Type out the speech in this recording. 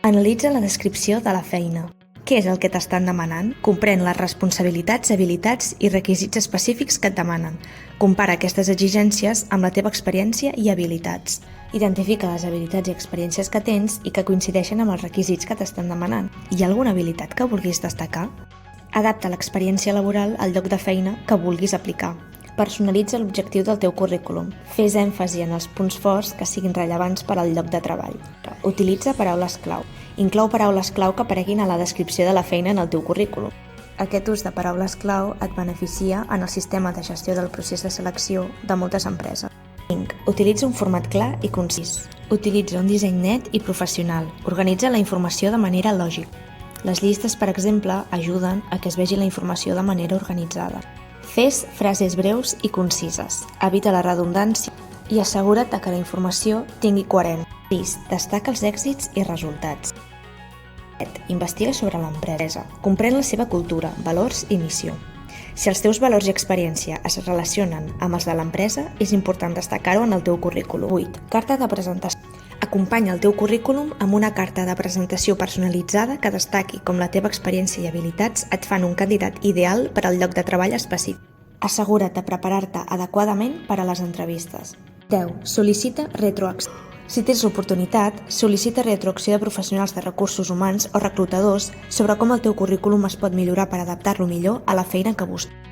Analitza la descripció de la feina. Què és el que t'estan demanant? Comprèn les responsabilitats, habilitats i requisits específics que et demanen. Compara aquestes exigències amb la teva experiència i habilitats. Identifica les habilitats i experiències que tens i que coincideixen amb els requisits que t'estan demanant. Hi ha alguna habilitat que vulguis destacar? Adapta l'experiència laboral al lloc de feina que vulguis aplicar. Personalitza l'objectiu del teu currículum. Fes èmfasi en els punts forts que siguin rellevants per al lloc de treball. Utilitza paraules clau. Inclou paraules clau que apareguin a la descripció de la feina en el teu currículum. Aquest ús de paraules clau et beneficia en el sistema de gestió del procés de selecció de moltes empreses. 5. Utilitza un format clar i concís. Utilitza un disseny net i professional. Organitza la informació de manera lògica. Les llistes, per exemple, ajuden a que es vegi la informació de manera organitzada. Fes frases breus i concises. Evita la redundància i assegura't que la informació tingui coherència. 6. Destaca els èxits i resultats. 7. Investiga sobre l'empresa. Comprèn la seva cultura, valors i missió. Si els teus valors i experiència es relacionen amb els de l'empresa, és important destacar-ho en el teu currículum. 8. Carta de presentació. Acompanya el teu currículum amb una carta de presentació personalitzada que destaqui com la teva experiència i habilitats et fan un candidat ideal per al lloc de treball específic. Assegura't de preparar-te adequadament per a les entrevistes. 10. Sol·licita retroacció. Si tens l'oportunitat, sol·licita retroacció de professionals de recursos humans o reclutadors sobre com el teu currículum es pot millorar per adaptar-lo millor a la feina que busques.